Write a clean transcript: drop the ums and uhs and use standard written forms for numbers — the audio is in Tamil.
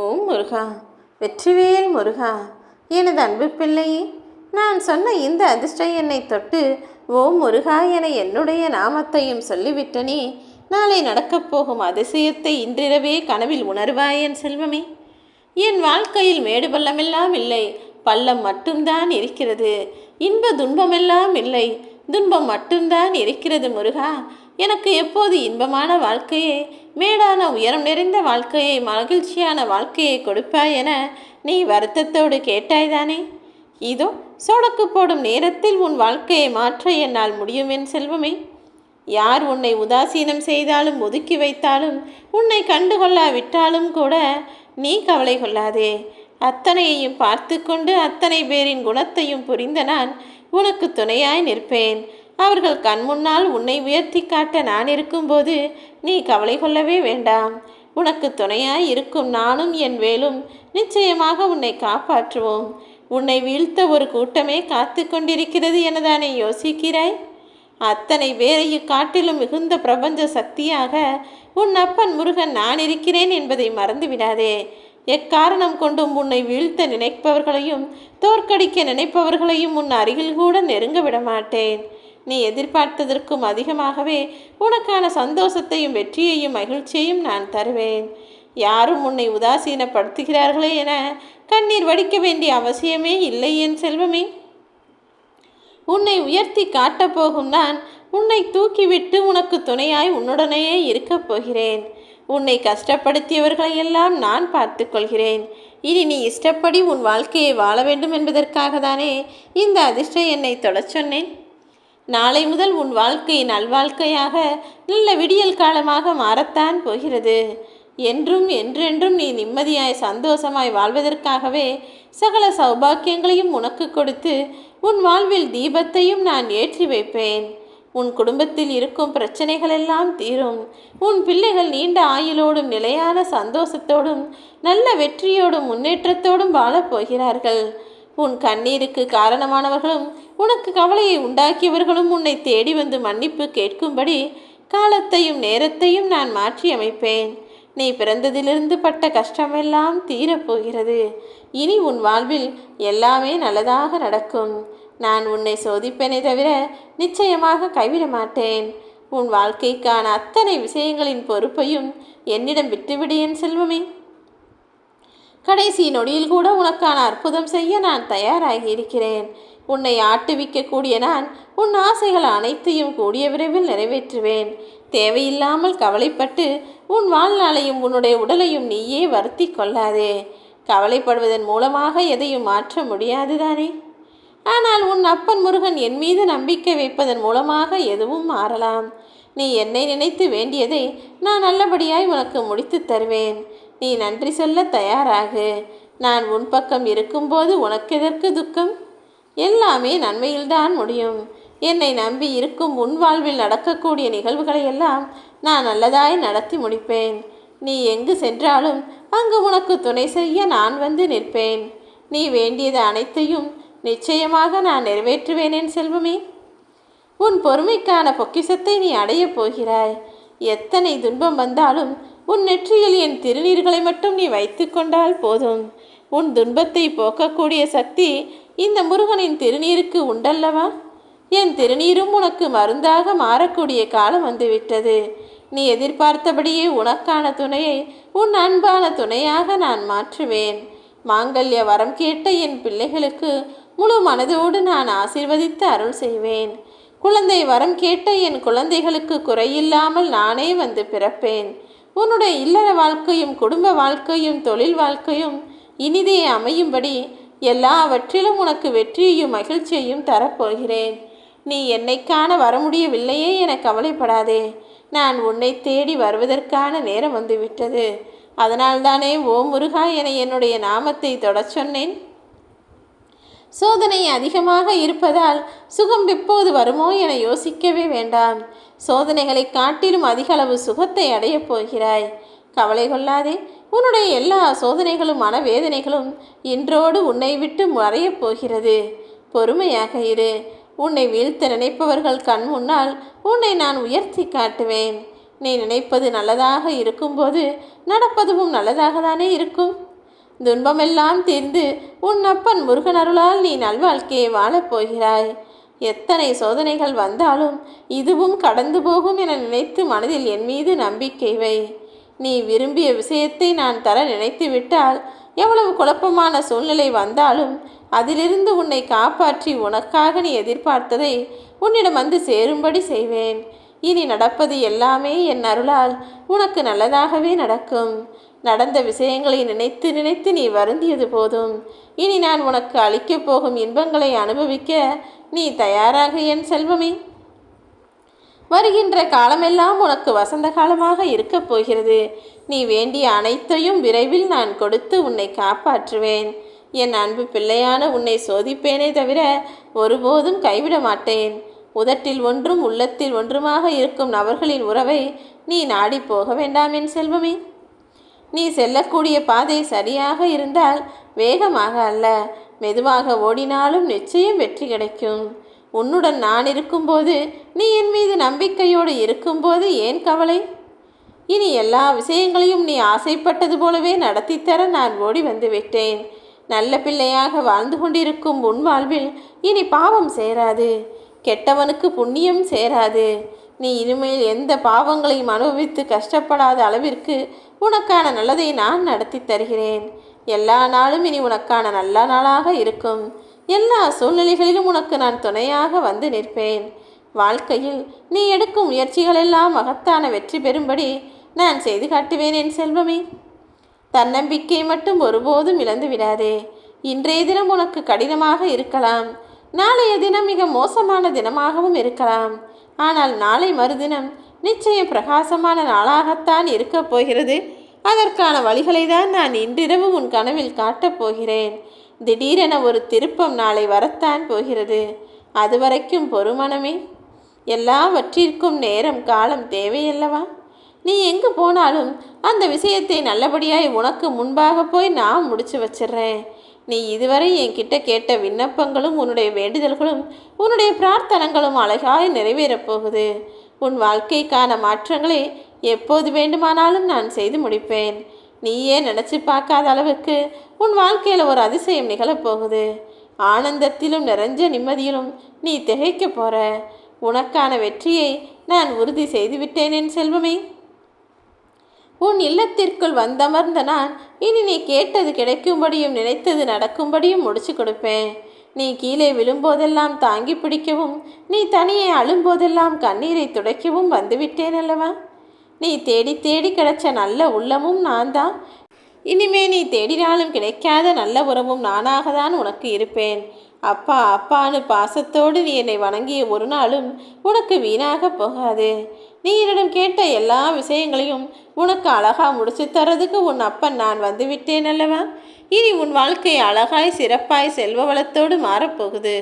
ஓம் முருகா, வெற்றிவேல் முருகா, எனது அன்பு பிள்ளையே, நான் சொன்ன இந்த அதிர்ஷ்ட எண்ணை தொட்டு ஓம் முருகா என என்னுடைய நாமத்தையும் சொல்லிவிட்டனே, நாளை நடக்கப் போகும் அதிசயத்தை இன்றிரவே கனவில் உணர்வாய் என் செல்வமே. என் வாழ்க்கையில் மேடு பள்ளமெல்லாம் இல்லை, பள்ளம் மட்டும்தான் இருக்கிறது. இன்ப துன்பமெல்லாம் இல்லை, துன்பம் மட்டும்தான் இருக்கிறது முருகா. எனக்கு எப்போது இன்பமான வாழ்க்கையை, மேடான உயரம் நிறைந்த வாழ்க்கையை, மகிழ்ச்சியான வாழ்க்கையை கொடுப்பாய் என நீ வருத்தத்தோடு கேட்டாய்தானே? இதோ சொடக்கு போடும் நேரத்தில் உன் வாழ்க்கையை மாற்ற என்னால் முடியும் என் செல்வமே. யார் உன்னை உதாசீனம் செய்தாலும், ஒதுக்கி வைத்தாலும், உன்னை கண்டுகொள்ளாவிட்டாலும் கூட நீ கவலை கொள்ளாதே. அத்தனையையும் பார்த்து கொண்டு அத்தனை பேரின் குணத்தையும் புரிந்த நான் உனக்கு துணையாய் நிற்பேன். அவர்கள் கண் முன்னால் உன்னை உயர்த்தி காட்ட நான் இருக்கும்போது நீ கவலை கொள்ளவே வேண்டாம். உனக்கு துணையாய் இருக்கும் நானும் என் வேலும் நிச்சயமாக உன்னை காப்பாற்றுவோம். உன்னை வீழ்த்த ஒரு கூட்டமே காத்து கொண்டிருக்கிறது எனதானே யோசிக்கிறாய்? அத்தனை பேரையும் காட்டிலும் மிகுந்த பிரபஞ்ச சக்தியாக உன் அப்பன் முருகன் நான் இருக்கிறேன் என்பதை மறந்துவிடாதே. எக்காரணம் கொண்டும் உன்னை வீழ்த்த நினைப்பவர்களையும் தோற்கடிக்க நினைப்பவர்களையும் உன் அருகில் கூட நெருங்க விட மாட்டேன். நீ எதிர்பார்த்ததற்கும் அதிகமாகவே உனக்கான சந்தோஷத்தையும் வெற்றியையும் மகிழ்ச்சியையும் நான் தருவேன். யாரும் உன்னை உதாசீனப்படுத்துகிறார்களே என கண்ணீர் வடிக்க வேண்டிய அவசியமே இல்லை என் செல்வமே. உன்னை உயர்த்தி காட்டப் போகும் நான் உன்னை தூக்கிவிட்டு உனக்கு துணையாய் உன்னுடனேயே இருக்கப் போகிறேன். உன்னை கஷ்டப்படுத்தியவர்களையெல்லாம் நான் பார்த்து கொள்கிறேன். இனி நீ இஷ்டப்படி உன் வாழ்க்கையை வாழ வேண்டும் என்பதற்காக தானே இந்த அதிர்ஷ்ட எண்ணை தொடச் சொன்னேன். நாளை முதல் உன் வாழ்க்கை நல்வாழ்க்கையாக, நல்ல விடியல் காலமாக மாறத்தான் போகிறது. என்றும் என்றென்றும் நீ நிம்மதியாய் சந்தோஷமாய் வாழ்வதற்காகவே சகல சௌபாக்கியங்களையும் உனக்கு கொடுத்து உன் வாழ்வில் தீபத்தையும் நான் ஏற்றி வைப்பேன். உன் குடும்பத்தில் இருக்கும் பிரச்சனைகளெல்லாம் தீரும். உன் பிள்ளைகள் நீண்ட ஆயுளோடும் நிலையான சந்தோஷத்தோடும் நல்ல வெற்றியோடும் முன்னேற்றத்தோடும் வாழப்போகிறார்கள். உன் கண்ணீருக்கு காரணமானவர்களும் உனக்கு கவலையை உண்டாக்கியவர்களும் உன்னை தேடி வந்து மன்னிப்பு கேட்கும்படி காலத்தையும் நேரத்தையும் நான் மாற்றி அமைப்பேன். நீ பிறந்ததிலிருந்து பட்ட கஷ்டமெல்லாம் தீரப்போகிறது. இனி உன் வாழ்வில் எல்லாமே நல்லதாக நடக்கும். நான் உன்னை சோதிப்பேனே தவிர நிச்சயமாக கைவிட மாட்டேன். உன் வாழ்க்கைக்கான அத்தனை விஷயங்களின் பொறுப்பையும் என்னிடம் விட்டுவிடு என் செல்வமே. கடைசி நொடியில் கூட உனக்கான அற்புதம் செய்ய நான் தயாராகி இருக்கிறேன். உன்னை ஆட்டுவிக்கக்கூடிய நான் உன் ஆசைகள் அனைத்தையும் கூடிய விரைவில் நிறைவேற்றுவேன். தேவையில்லாமல் கவலைப்பட்டு உன் வாழ்நாளையும் உன்னுடைய உடலையும் நீயே வருத்தி கொள்ளாதே. கவலைப்படுவதன் மூலமாக எதையும் மாற்ற முடியாதுதானே? ஆனால் உன் அப்பன் முருகன் என் மீது நம்பிக்கை வைப்பதன் மூலமாக எதுவும் மாறலாம். நீ என்னை நினைத்து வேண்டியதை நான் நல்லபடியாய் உனக்கு முடித்து தருவேன். நீ நன்றி சொல்ல தயாராகு. நான் உன் பக்கம் இருக்கும்போது உனக்கெதற்கு துக்கம்? எல்லாமே நன்மையில்தான் முடியும். என்னை நம்பி இருக்கும் உன் வாழ்வில் நடக்கக்கூடிய நிகழ்வுகளை எல்லாம் நான் நல்லதாய் நடத்தி முடிப்பேன். நீ எங்கு சென்றாலும் அங்கு உனக்கு துணை செய்ய நான் வந்து நிற்பேன். நீ வேண்டியது அனைத்தையும் நிச்சயமாக நான் நிறைவேற்றுவேன் என் செல்வமே. உன் பொறுமைக்கான பொக்கிஷத்தை நீ அடையப் போகிறாய். எத்தனை துன்பம் வந்தாலும் உன் நெற்றியில் என் திருநீர்களை மட்டும் நீ வைத்து கொண்டால் போதும். உன் துன்பத்தை போக்கக்கூடிய சக்தி இந்த முருகனின் திருநீருக்கு உண்டல்லவா? என் திருநீரும் உனக்கு மருந்தாக மாறக்கூடிய காலம் வந்துவிட்டது. நீ எதிர்பார்த்தபடியே உனக்கான துணையை உன் அன்பான துணையாக நான் மாற்றுவேன். மாங்கல்ய வரம் கேட்ட என் பிள்ளைகளுக்கு முழு மனதோடு நான் ஆசீர்வதித்து அருள் செய்வேன். குழந்தை வரம் கேட்ட என் குழந்தைகளுக்கு குறையில்லாமல் நானே வந்து பிறப்பேன். உன்னுடைய இல்லற வாழ்க்கையும் குடும்ப வாழ்க்கையும் தொழில் வாழ்க்கையும் இனிதே அமையும்படி எல்லாவற்றிலும் உனக்கு வெற்றியையும் மகிழ்ச்சியையும் தரப்போகிறேன். நீ என்னை காண வர முடியவில்லையே என கவலைப்படாதே. நான் உன்னை தேடி வருவதற்கான நேரம் வந்துவிட்டது. அதனால்தானே ஓம் முருகா என என்னுடைய நாமத்தை தொடச் சொன்னேன். சோதனை அதிகமாக இருப்பதால் சுகம் எப்போது வருமோ என யோசிக்கவே வேண்டாம். சோதனைகளை காட்டிலும் அதிக அளவு சுகத்தை அடையப் போகிறாய். கவலை கொள்ளாதே. உன்னுடைய எல்லா சோதனைகளும் மனவேதனைகளும் இன்றோடு உன்னை விட்டு மறையப் போகிறது. பொறுமையாக இரு. உன்னை வீழ்த்த நினைப்பவர்கள் கண் முன்னால் உன்னை நான் உயர்த்தி காட்டுவேன். நீ நினைப்பது நல்லதாக இருக்கும்போது நடப்பதும் நல்லதாக தானே இருக்கும். துன்பமெல்லாம் தீர்ந்து உன் அப்பன் முருகன் அருளால் நீ நல்வாழ்க்கையை வாழப்போகிறாய். எத்தனை சோதனைகள் வந்தாலும் இதுவும் கடந்து போகும் என நினைத்து மனதில் என் மீது நம்பிக்கை வை. நீ விரும்பிய விஷயத்தை நான் தர நினைத்து விட்டால் எவ்வளவு குழப்பமான சூழ்நிலை வந்தாலும் அதிலிருந்து உன்னை காப்பாற்றி உனக்காக நீ எதிர்பார்த்ததை உன்னிடம் வந்து சேரும்படி செய்வேன். இனி நடப்பது எல்லாமே என் அருளால் உனக்கு நல்லதாகவே நடக்கும். நடந்த விஷயங்களை நினைத்து நினைத்து நீ வருந்தியது போதும். இனி நான் உனக்கு அளிக்கப் போகும் இன்பங்களை அனுபவிக்க நீ தயாராக என் செல்வமே. வருகின்ற காலமெல்லாம் உனக்கு வசந்த காலமாக இருக்கப் போகிறது. நீ வேண்டிய அனைத்தையும் விரைவில் நான் கொடுத்து உன்னை காப்பாற்றுவேன். என் அன்பு பிள்ளையான உன்னை சோதிப்பேனே தவிர ஒருபோதும் கைவிட மாட்டேன். உதட்டில் ஒன்றும் உள்ளத்தில் ஒன்றுமாக இருக்கும் நபர்களின் உறவை நீ நாடி போக வேண்டாம் என் செல்வமே. நீ செல்லக்கூடிய பாதை சரியாக இருந்தால் வேகமாக அல்ல, மெதுவாக ஓடினாலும் நிச்சயம் வெற்றி கிடைக்கும். உன்னுடன் நான் இருக்கும்போது, நீ என் மீது நம்பிக்கையோடு இருக்கும்போது ஏன் கவலை? இனி எல்லா விஷயங்களையும் நீ ஆசைப்பட்டது போலவே நடத்தித்தர நான் ஓடி வந்து விட்டேன். நல்ல பிள்ளையாக வாழ்ந்து கொண்டிருக்கும் உன் வாழ்வில் இனி பாவம் சேராது, கெட்டவனுக்கு புண்ணியம் சேராது. நீ இனிமேல் எந்த பாவங்களையும் அனுபவித்து கஷ்டப்படாத அளவிற்கு உனக்கான நல்லதை நான் நடத்தி தருகிறேன். எல்லா நாளும் இனி உனக்கான நல்ல நாளாக இருக்கும். எல்லா சூழ்நிலைகளிலும் உனக்கு நான் துணையாக வந்து நிற்பேன். வாழ்க்கையில் நீ எடுக்கும் முயற்சிகளெல்லாம் மகத்தான வெற்றி பெறும்படி நான் செய்து காட்டுவேன் என் செல்வமே. தன்னம்பிக்கை மட்டும் ஒருபோதும் இழந்து விடாதே. இன்றைய தினம் உனக்கு கடினமாக இருக்கலாம், நாளைய தினம் மிக மோசமான தினமாகவும் இருக்கலாம். ஆனால் நாளை மறுதினம் நிச்சயம் பிரகாசமான நாளாகத்தான் இருக்கப் போகிறது. அதற்கான வழிகளை தான் நான் இன்றிரவு உன் கனவில் காட்டப் போகிறேன். திடீரென ஒரு திருப்பம் நாளை வரத்தான் போகிறது. அதுவரைக்கும் பொறுமனமே. எல்லாவற்றிற்கும் நேரம் காலம் தேவையல்லவா? நீ எங்கு போனாலும் அந்த விஷயத்தை நல்லபடியாய் உனக்கு முன்பாக போய் நான் முடிச்சு வச்சிடுறேன். நீ இதுவரை என்கிட்ட கேட்ட விண்ணப்பங்களும் உன்னுடைய வேண்டுதல்களும் உன்னுடைய பிரார்த்தனைகளும் அழகாய் நிறைவேறப் போகுது. உன் வாழ்க்கைக்கான மாற்றங்களை எப்போது வேண்டுமானாலும் நான் செய்து முடிப்பேன். நீயே நினச்சி பார்க்காத அளவுக்கு உன் வாழ்க்கையில் ஒரு அதிசயம் நிகழப்போகுது. ஆனந்தத்திலும் நிறைஞ்ச நிம்மதியிலும் நீ திகைக்க போற. உனக்கான வெற்றியை நான் உறுதி செய்துவிட்டேன் என் செல்வமே. உன் இல்லத்திற்குள் வந்தமர்ந்த நான் இனி நீ கேட்டது கிடைக்கும்படியும் நினைத்தது நடக்கும்படியும் முடிச்சு கொடுப்பேன். நீ கீழே விழும்போதெல்லாம் தாங்கி பிடிக்கவும், நீ தனியே அழும்போதெல்லாம் கண்ணீரை துடைக்கவும் வந்துவிட்டேன் அல்லவா? நீ தேடி தேடி கிடைச்ச நல்ல உள்ளமும் நான் தான். இனிமே நீ தேடினாலும் கிடைக்காத நல்ல உறவும் நானாக தான் உனக்கு இருப்பேன். அப்பா அப்பான்னு பாசத்தோடு நீ என்னை வணங்கிய ஒரு நாளும் உனக்கு வீணாக போகாது. நீ என்னிடம் கேட்ட எல்லா விஷயங்களையும் உனக்கு அழகா முடிச்சு தரதுக்கு உன் அப்பன் நான் வந்துவிட்டேன் அல்லவா? இனி உன் வாழ்க்கை அழகாய் சிறப்பாய் செல்வ வளத்தோடு மாறப்போகுது.